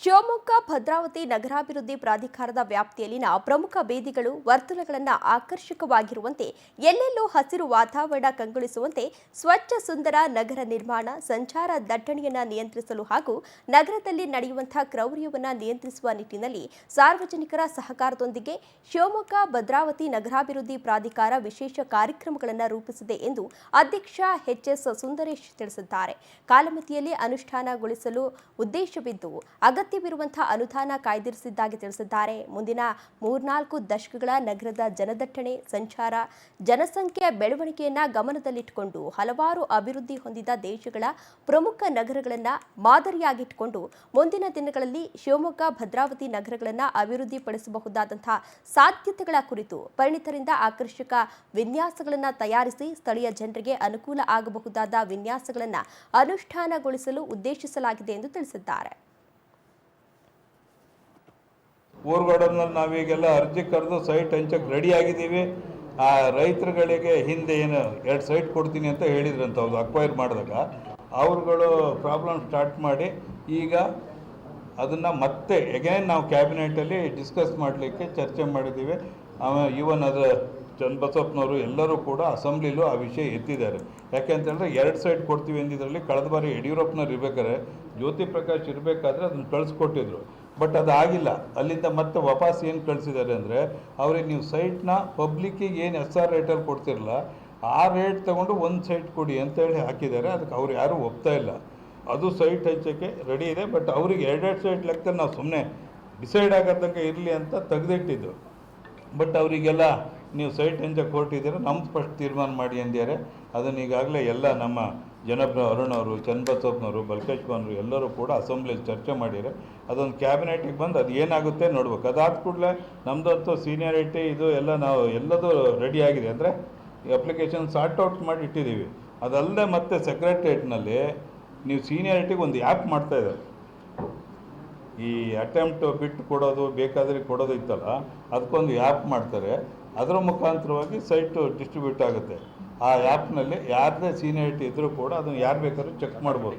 ಶಿವಮೊಗ್ಗ ಭದ್ರಾವತಿ ನಗರಾಭಿವೃದ್ಧಿ ಪ್ರಾಧಿಕಾರದ ವ್ಯಾಪ್ತಿಯಲ್ಲಿನ ಪ್ರಮುಖ ಬೀದಿಗಳು ವರ್ತುಲಗಳನ್ನು ಆಕರ್ಷಕವಾಗಿರುವಂತೆ ಎಲ್ಲೆಲ್ಲೂ ಹಸಿರು ವಾತಾವರಣ ಕಂಗೊಳಿಸುವಂತೆ ಸ್ವಚ್ಛ ಸುಂದರ ನಗರ ನಿರ್ಮಾಣ ಸಂಚಾರ ದಟ್ಟಣೆಯನ್ನು ನಿಯಂತ್ರಿಸಲು ಹಾಗೂ ನಗರದಲ್ಲಿ ನಡೆಯುವಂತಹ ಕ್ರೌರ್ಯವನ್ನು ನಿಯಂತ್ರಿಸುವ ನಿಟ್ಟಿನಲ್ಲಿ ಸಾರ್ವಜನಿಕರ ಸಹಕಾರದೊಂದಿಗೆ ಶಿವಮೊಗ್ಗ ಭದ್ರಾವತಿ ನಗರಾಭಿವೃದ್ಧಿ ಪ್ರಾಧಿಕಾರ ವಿಶೇಷ ಕಾರ್ಯಕ್ರಮಗಳನ್ನು ರೂಪಿಸಿದೆ ಎಂದು ಅಧ್ಯಕ್ಷ ಎಚ್.ಎಸ್. ಸುಂದರೇಶ್ ತಿಳಿಸಿದ್ದಾರೆ. ಕಾಲಮಿತಿಯಲ್ಲಿ ಅನುಷ್ಠಾನಗೊಳಿಸಲು ಉದ್ದೇಶವಿದ್ದು ಅಗತ್ಯವಿರುವಂತಹ ಅನುದಾನ ಕಾಯ್ದಿರಿಸಿದ್ದಾಗಿ ತಿಳಿಸಿದ್ದಾರೆ. ಮುಂದಿನ 3-4 ದಶಕಗಳ ನಗರದ ಜನದಟ್ಟಣೆ ಸಂಚಾರ ಜನಸಂಖ್ಯೆಯ ಬೆಳವಣಿಗೆಯನ್ನು ಗಮನದಲ್ಲಿಟ್ಟುಕೊಂಡು ಹಲವಾರು ಅಭಿವೃದ್ಧಿ ಹೊಂದಿದ ದೇಶಗಳ ಪ್ರಮುಖ ನಗರಗಳನ್ನು ಮಾದರಿಯಾಗಿಟ್ಟುಕೊಂಡು ಮುಂದಿನ ದಿನಗಳಲ್ಲಿ ಶಿವಮೊಗ್ಗ ಭದ್ರಾವತಿ ನಗರಗಳನ್ನು ಅಭಿವೃದ್ಧಿಪಡಿಸಬಹುದಾದಂತಹ ಸಾಧ್ಯತೆಗಳ ಕುರಿತು ಪರಿಣಿತರಿಂದ ಆಕರ್ಷಕ ವಿನ್ಯಾಸಗಳನ್ನು ತಯಾರಿಸಿ ಸ್ಥಳೀಯ ಜನರಿಗೆ ಅನುಕೂಲ ಆಗಬಹುದಾದ ವಿನ್ಯಾಸಗಳನ್ನು ಅನುಷ್ಠಾನಗೊಳಿಸಲು ಉದ್ದೇಶಿಸಲಾಗಿದೆ ಎಂದು ತಿಳಿಸಿದ್ದಾರೆ. ಊರುಗಳಲ್ಲಿ ನಾವೀಗೆಲ್ಲ ಅರ್ಜಿ ಕರೆದು ಸೈಟ್ ಹಂಚಕ್ಕೆ ರೆಡಿ ಆಗಿದ್ದೀವಿ. ಆ ರೈತರುಗಳಿಗೆ ಹಿಂದೆ ಏನು 2 ಸೈಟ್ ಕೊಡ್ತೀನಿ ಅಂತ ಹೇಳಿದ್ರಂತ ಅವ್ರು ಅಕ್ವೈರ್ ಮಾಡಿದಾಗ ಅವ್ರುಗಳು ಪ್ರಾಬ್ಲಮ್ ಸ್ಟಾರ್ಟ್ ಮಾಡಿ ಈಗ ಅದನ್ನು ಮತ್ತೆ ಎಗೇನ್ ನಾವು ಕ್ಯಾಬಿನೆಟಲ್ಲಿ ಡಿಸ್ಕಸ್ ಮಾಡಲಿಕ್ಕೆ ಚರ್ಚೆ ಮಾಡಿದ್ದೀವಿ. ಆಮೇಲೆ ಈವನ್ ಅದರ ಚನ್ನಬಸಪ್ಪನವರು ಎಲ್ಲರೂ ಕೂಡ ಅಸೆಂಬ್ಲಿಲೂ ಆ ವಿಷಯ ಎತ್ತಿದ್ದಾರೆ. ಯಾಕೆಂತಂದರೆ 2 ಸೈಟ್ ಕೊಡ್ತೀವಿ ಅಂದಿದ್ರಲ್ಲಿ ಕಳೆದ ಬಾರಿ ಯಡಿಯೂರಪ್ಪನವ್ರು ಇರಬೇಕಾದ್ರೆ ಜ್ಯೋತಿ ಪ್ರಕಾಶ್ ಇರಬೇಕಾದ್ರೆ ಅದನ್ನು ಕಳಿಸ್ಕೊಟ್ಟಿದ್ರು. ಬಟ್ ಅದಾಗಿಲ್ಲ. ಅಲ್ಲಿಂದ ಮತ್ತೆ ವಾಪಸ್ ಏನು ಕಳಿಸಿದ್ದಾರೆ ಅಂದರೆ ಅವ್ರಿಗೆ ನೀವು ಸೈಟ್ನ ಪಬ್ಲಿಕ್ಕಿಗೆ ಏನು SR ರೇಟಲ್ಲಿ ಕೊಡ್ತಿರಲ್ಲ ಆ ರೇಟ್ ತೊಗೊಂಡು ಒಂದು ಸೈಟ್ ಕೊಡಿ ಅಂತೇಳಿ ಹಾಕಿದ್ದಾರೆ. ಅದಕ್ಕೆ ಅವ್ರು ಯಾರೂ ಒಪ್ತಾ ಇಲ್ಲ. ಅದು ಸೈಟ್ ಹಂಚೋಕ್ಕೆ ರೆಡಿ ಇದೆ. ಬಟ್ ಅವ್ರಿಗೆ 2 ಸೈಟ್ ಲೆಕ್ಕದಲ್ಲಿ ನಾವು ಸುಮ್ಮನೆ ಡಿಸೈಡ್ ಆಗೋದಂಗೆ ಇರಲಿ ಅಂತ ತೆಗೆದಿಟ್ಟಿದ್ದು. ಬಟ್ ಅವರಿಗೆಲ್ಲ ನೀವು ಸೈಟ್ ಹಂಚಕ್ಕೆ ಹೊರಟಿದ್ದೀರ ನಮ್ದು ಫಸ್ಟ್ ತೀರ್ಮಾನ ಮಾಡಿ ಅಂದಿದ್ದಾರೆ. ಅದನ್ನು ಈಗಾಗಲೇ ಎಲ್ಲ ನಮ್ಮ ಜನಪ್ರ ಅರುಣ್ ಅವರು ಚನ್ನಬಸಪ್ಪನವರು ಬಲ್ಕೇಶ್ವರರು ಎಲ್ಲರೂ ಕೂಡ ಅಸೆಂಬ್ಲಿಯಲ್ಲಿ ಚರ್ಚೆ ಮಾಡಿದ್ದಾರೆ. ಅದೊಂದು ಕ್ಯಾಬಿನೆಟಿಗೆ ಬಂದು ಅದು ಏನಾಗುತ್ತೆ ನೋಡ್ಬೇಕು. ಅದಾದ ಕೂಡಲೇ ನಮ್ಮದಂತೂ ಸೀನಿಯಾರಿಟಿ ಇದು ಎಲ್ಲ ನಾವು ಎಲ್ಲದೂ ರೆಡಿ ಆಗಿದೆ. ಅಂದರೆ ಈ ಅಪ್ಲಿಕೇಶನ್ ಸಾರ್ಟ್ ಔಟ್ ಮಾಡಿ ಇಟ್ಟಿದ್ದೀವಿ. ಅದಲ್ಲದೆ ಮತ್ತೆ ಸೆಕ್ರೆಟ್ರಿಯೇಟ್ನಲ್ಲಿ ನೀವು ಸೀನಿಯಾರಿಟಿಗೆ ಒಂದು ಆ್ಯಪ್ ಮಾಡ್ತಾಯಿದ್ದಾರೆ. ಈ ಅಟೆಂಪ್ಟ್ ಬಿಟ್ಟು ಕೊಡೋದು ಬೇಕಾದರೆ ಕೊಡೋದು ಇತ್ತಲ್ಲ ಅದಕ್ಕೊಂದು ಆ್ಯಪ್ ಮಾಡ್ತಾರೆ. ಅದರ ಮುಖಾಂತರವಾಗಿ ಸೈಟು ಡಿಸ್ಟ್ರಿಬ್ಯೂಟ್ ಆಗುತ್ತೆ. ಆ ಆ್ಯಪ್ನಲ್ಲಿ ಯಾರದೇ ಸೀನಿಯಾರಿಟಿ ಇದ್ದರೂ ಕೂಡ ಅದನ್ನು ಯಾರು ಬೇಕಾದ್ರೂ ಚೆಕ್ ಮಾಡ್ಬೋದು.